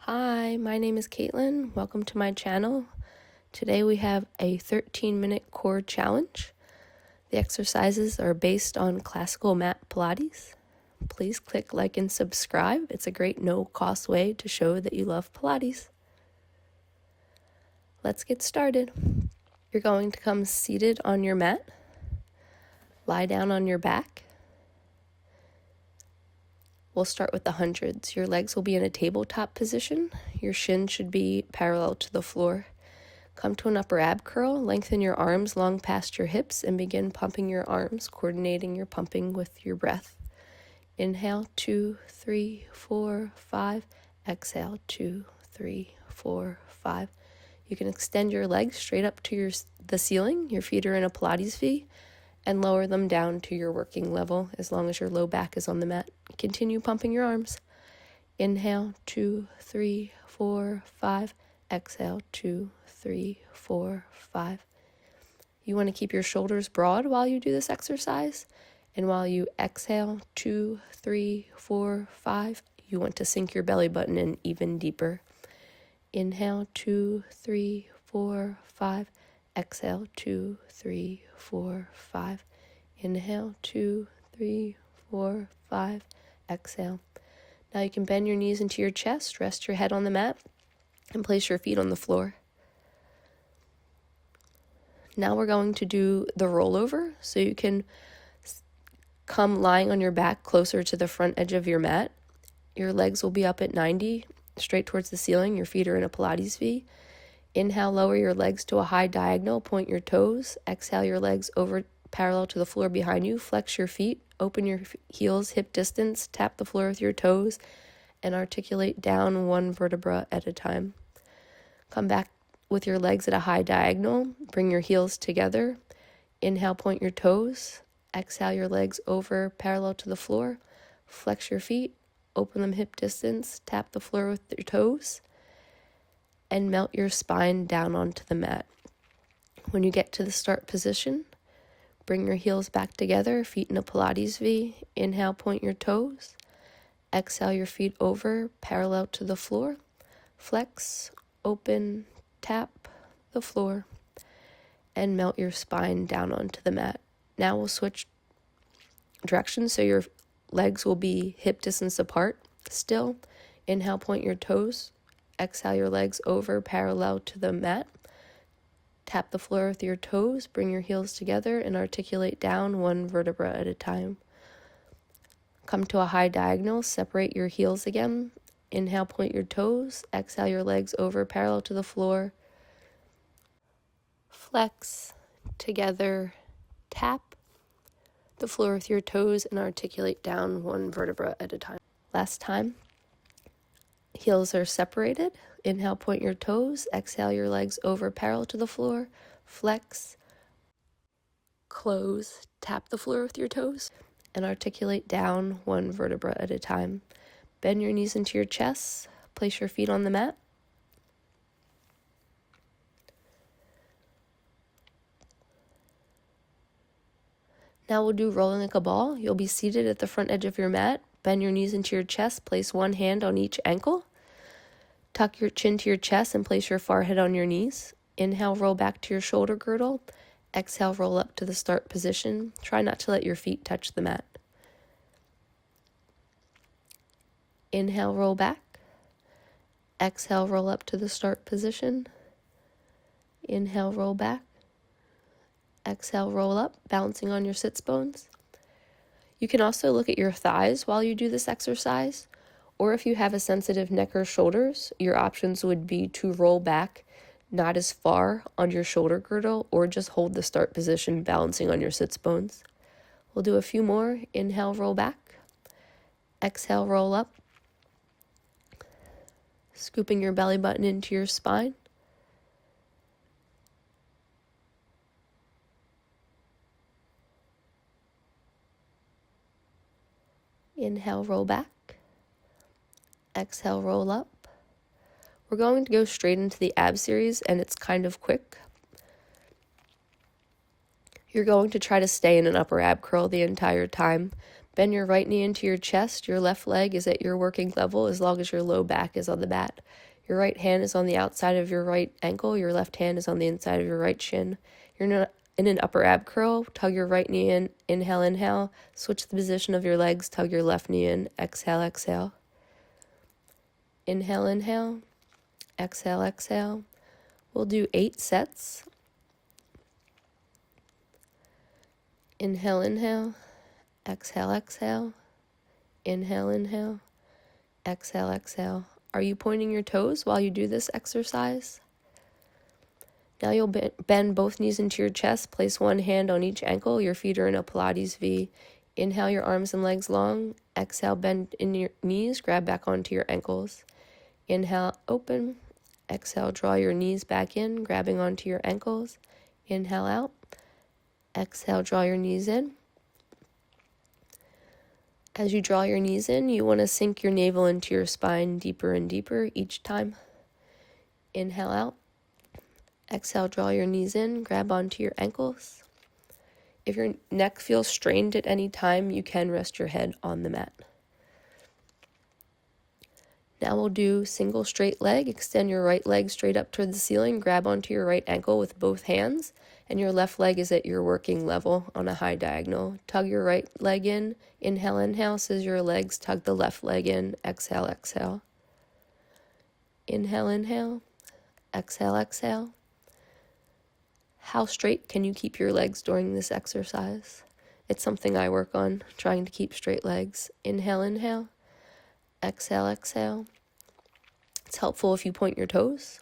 Hi, my name is Caitlin. Welcome to my channel. Today we have a 13-minute core challenge. The exercises are based on classical mat Pilates. Please click like and subscribe. It's a great no-cost way to show that you love Pilates. Let's get started. You're going to come seated on your mat. Lie down on your back. We'll start with the hundreds. Your legs will be in a tabletop position. Your shin should be parallel to the floor. Come to an upper ab curl. Lengthen your arms long past your hips and begin pumping your arms, coordinating your pumping with your breath. Inhale, 2, 3, 4, 5. Exhale, 2, 3, 4, 5. You can extend your legs straight up to the ceiling. Your feet are in a Pilates V. And lower them down to your working level as long as your low back is on the mat. Continue pumping your arms. Inhale, 2, 3, 4, 5. Exhale, 2, 3, 4, 5. You want to keep your shoulders broad while you do this exercise. And while you exhale, 2, 3, 4, 5, you want to sink your belly button in even deeper. Inhale, 2, 3, 4, 5. Exhale, 2, 3, 4, 5. Inhale, 2, 3, 4, 5. Exhale. Now you can bend your knees into your chest, rest your head on the mat, and place your feet on the floor. Now we're going to do the rollover, so you can come lying on your back closer to the front edge of your mat. Your legs will be up at 90, straight towards the ceiling. Your feet are in a Pilates V. Inhale, lower your legs to a high diagonal, point your toes. Exhale, your legs over parallel to the floor behind you. Flex your feet, open your heels hip distance, tap the floor with your toes, and articulate down one vertebra at a time. Come back with your legs at a high diagonal. Bring your heels together. Inhale, point your toes. Exhale, your legs over parallel to the floor. Flex your feet, open them hip distance, tap the floor with your toes, and melt your spine down onto the mat. When you get to the start position, bring your heels back together, feet in a Pilates V. Inhale, point your toes. Exhale, your feet over, parallel to the floor. Flex, open, tap the floor, and melt your spine down onto the mat. Now we'll switch directions, so your legs will be hip distance apart still. Inhale, point your toes. Exhale, your legs over parallel to the mat. Tap the floor with your toes, bring your heels together, and articulate down one vertebra at a time. Come to a high diagonal, separate your heels again. Inhale, point your toes. Exhale, your legs over parallel to the floor. Flex, together, tap the floor with your toes, and articulate down one vertebra at a time. Last time. Heels are separated. Inhale, point your toes. Exhale, your legs over parallel to the floor. Flex, close, tap the floor with your toes, and articulate down one vertebra at a time. Bend your knees into your chest. Place your feet on the mat. Now we'll do rolling like a ball. You'll be seated at the front edge of your mat. Bend your knees into your chest. Place one hand on each ankle. Tuck your chin to your chest and place your forehead on your knees. Inhale, roll back to your shoulder girdle. Exhale, roll up to the start position. Try not to let your feet touch the mat. Inhale, roll back. Exhale, roll up to the start position. Inhale, roll back. Exhale, roll up, balancing on your sits bones. You can also look at your thighs while you do this exercise, or if you have a sensitive neck or shoulders, your options would be to roll back not as far on your shoulder girdle, or just hold the start position, balancing on your sits bones. We'll do a few more. Inhale, roll back. Exhale, roll up, scooping your belly button into your spine. Inhale, roll back. Exhale, roll up. We're going to go straight into the ab series, and it's kind of quick. You're going to try to stay in an upper ab curl the entire time, Bend your right knee into your chest. Your left leg is at your working level as long as your low back is on the mat. Your right hand is on the outside of your right ankle. Your left hand is on the inside of your right shin. You're in an upper ab curl. Tug your right knee in. Inhale, inhale. Switch the position of your legs. Tug your left knee in. Exhale, exhale. Inhale, inhale. Exhale, exhale. We'll do 8 sets. Inhale, inhale. Exhale, exhale. Inhale, inhale. Exhale, exhale. Are you pointing your toes while you do this exercise? Now you'll bend both knees into your chest. Place one hand on each ankle. Your feet are in a Pilates V. Inhale your arms and legs long. Exhale, bend in your knees. Grab back onto your ankles. Inhale, open. Exhale, draw your knees back in, grabbing onto your ankles. Inhale out. Exhale, draw your knees in. As you draw your knees in, you want to sink your navel into your spine deeper and deeper each time. Inhale out. Exhale, draw your knees in, grab onto your ankles. If your neck feels strained at any time, you can rest your head on the mat. Now we'll do single straight leg. Extend your right leg straight up toward the ceiling. Grab onto your right ankle with both hands, and your left leg is at your working level on a high diagonal. Tug your right leg in. Inhale, inhale. Scissor your legs. Tug the left leg in. Exhale, exhale. Inhale, inhale. Exhale, exhale. How straight can you keep your legs during this exercise? It's something I work on, trying to keep straight legs. Inhale, inhale. Exhale, exhale. It's helpful if you point your toes.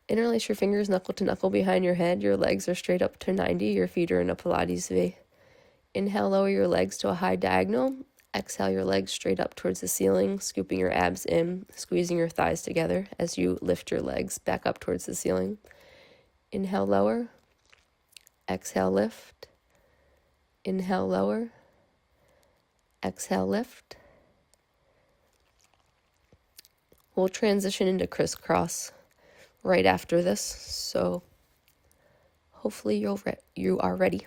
Interlace your fingers knuckle to knuckle behind your head. Your legs are straight up to 90. Your feet are in a Pilates V. Inhale, lower your legs to a high diagonal. Exhale your legs straight up towards the ceiling, scooping your abs in, squeezing your thighs together as you lift your legs back up towards the ceiling. Inhale, lower. Exhale, lift. Inhale, lower. Exhale, lift. We'll transition into crisscross right after this, so hopefully you are ready.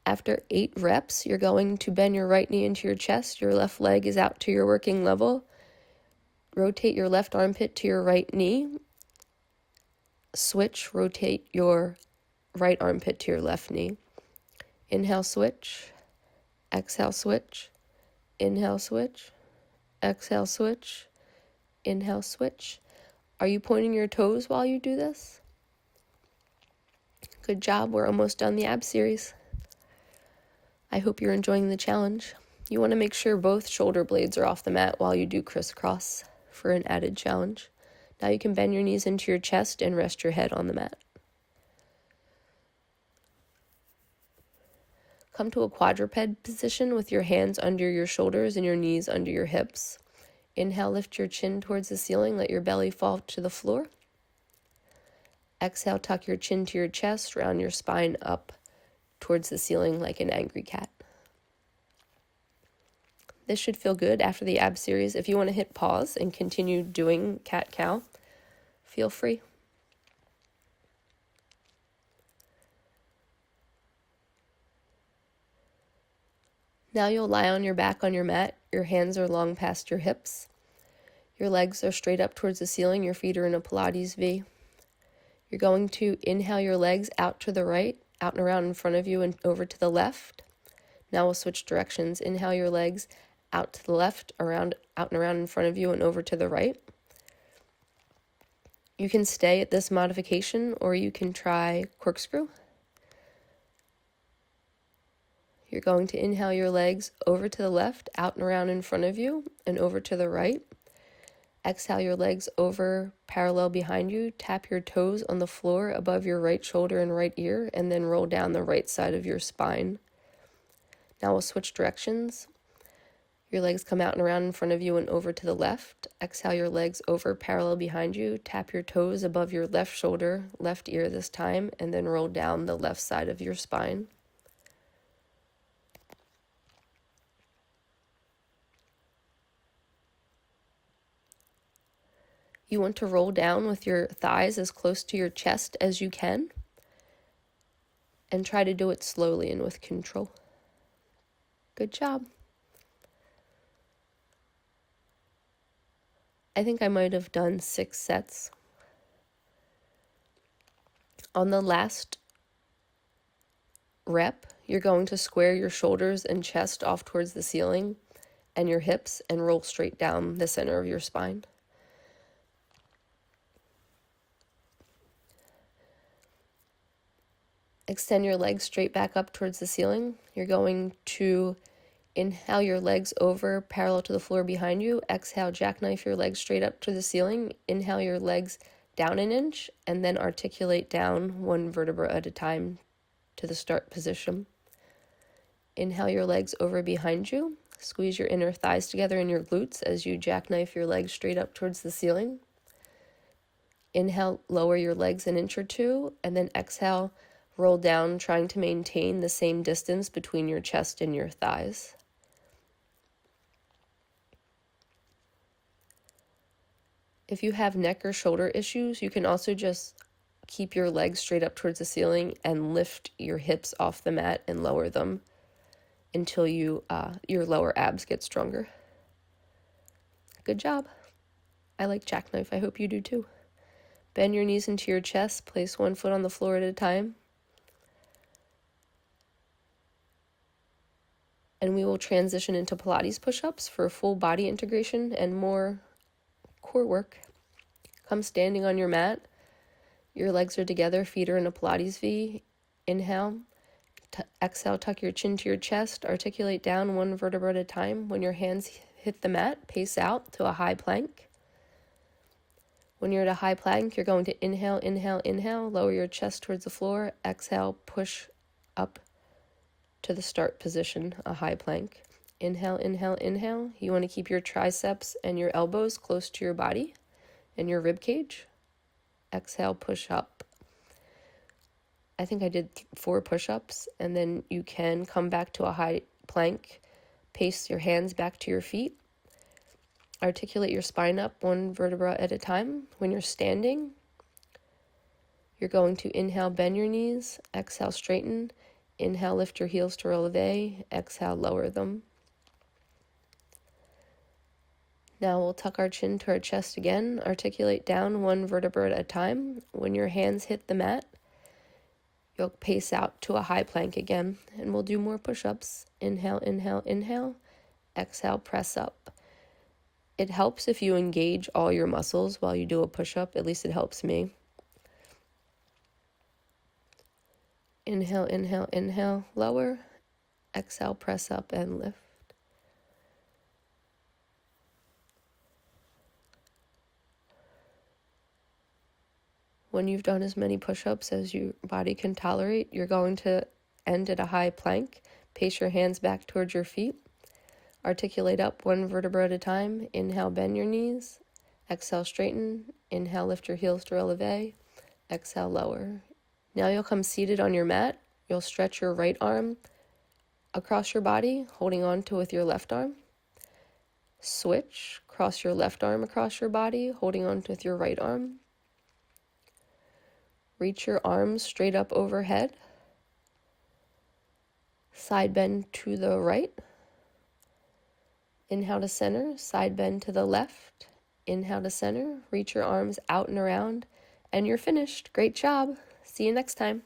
After 8 reps, you're going to bend your right knee into your chest. Your left leg is out to your working level. Rotate your left armpit to your right knee. Switch, rotate your right armpit to your left knee. Inhale, switch. Exhale, switch. Inhale, switch. Exhale, switch. Inhale, switch. Are you pointing your toes while you do this? Good job. We're almost done the ab series. I hope you're enjoying the challenge. You want to make sure both shoulder blades are off the mat while you do crisscross for an added challenge. Now you can bend your knees into your chest and rest your head on the mat. Come to a quadruped position with your hands under your shoulders and your knees under your hips. Inhale, lift your chin towards the ceiling. Let your belly fall to the floor. Exhale, tuck your chin to your chest. Round your spine up towards the ceiling like an angry cat. This should feel good after the ab series. If you want to hit pause and continue doing cat-cow, feel free. Now you'll lie on your back on your mat. Your hands are long past your hips. Your legs are straight up towards the ceiling. Your feet are in a Pilates V. You're going to inhale your legs out to the right, out and around in front of you and over to the left. Now we'll switch directions. Inhale your legs out to the left, around, out and around in front of you and over to the right. You can stay at this modification or you can try corkscrew. You're going to inhale your legs over to the left, out and around in front of you, and over to the right. Exhale your legs over parallel behind you. Tap your toes on the floor above your right shoulder and right ear, and then roll down the right side of your spine. Now we'll switch directions. Your legs come out and around in front of you and over to the left. Exhale your legs over parallel behind you. Tap your toes above your left shoulder, left ear this time, and then roll down the left side of your spine. You want to roll down with your thighs as close to your chest as you can, and try to do it slowly and with control. Good job. I think I might have done 6 sets. On the last rep, you're going to square your shoulders and chest off towards the ceiling and your hips and roll straight down the center of your spine. Extend your legs straight back up towards the ceiling. You're going to inhale your legs over parallel to the floor behind you. Exhale, jackknife your legs straight up to the ceiling. Inhale your legs down an inch and then articulate down 1 vertebra at a time to the start position. Inhale your legs over behind you. Squeeze your inner thighs together in your glutes as you jackknife your legs straight up towards the ceiling. Inhale, lower your legs an inch or 2, and then exhale, roll down, trying to maintain the same distance between your chest and your thighs. If you have neck or shoulder issues, you can also just keep your legs straight up towards the ceiling and lift your hips off the mat and lower them until your lower abs get stronger. Good job. I like jackknife. I hope you do too. Bend your knees into your chest. Place 1 foot on the floor at a time. And we will transition into Pilates push-ups for full body integration and more core work. Come standing on your mat. Your legs are together, feet are in a Pilates V. Inhale. Exhale, tuck your chin to your chest. Articulate down 1 vertebra at a time. When your hands hit the mat, pace out to a high plank. When you're at a high plank, you're going to inhale, inhale, inhale. Lower your chest towards the floor. Exhale, push up to the start position, a high plank. Inhale, inhale, inhale. You want to keep your triceps and your elbows close to your body and your rib cage. Exhale, push up. I think I did 4 push-ups, and then you can come back to a high plank. Pace your hands back to your feet. Articulate your spine up 1 vertebra at a time. When you're standing, you're going to inhale, bend your knees. Exhale, straighten. Inhale, lift your heels to releve. Exhale, lower them. Now we'll tuck our chin to our chest again. Articulate down 1 vertebra at a time. When your hands hit the mat, you'll pace out to a high plank again. And we'll do more push-ups. Inhale, inhale, inhale. Exhale, press up. It helps if you engage all your muscles while you do a push-up. At least it helps me. Inhale, inhale, inhale, lower. Exhale, press up and lift. When you've done as many push-ups as your body can tolerate, you're going to end at a high plank. Pace your hands back towards your feet. Articulate up 1 vertebra at a time. Inhale, bend your knees. Exhale, straighten. Inhale, lift your heels to releve. Exhale, lower. Now you'll come seated on your mat. You'll stretch your right arm across your body, holding on to with your left arm. Switch. Cross your left arm across your body, holding on to with your right arm. Reach your arms straight up overhead. Side bend to the right. Inhale to center, side bend to the left. Inhale to center, reach your arms out and around, and you're finished. Great job. See you next time.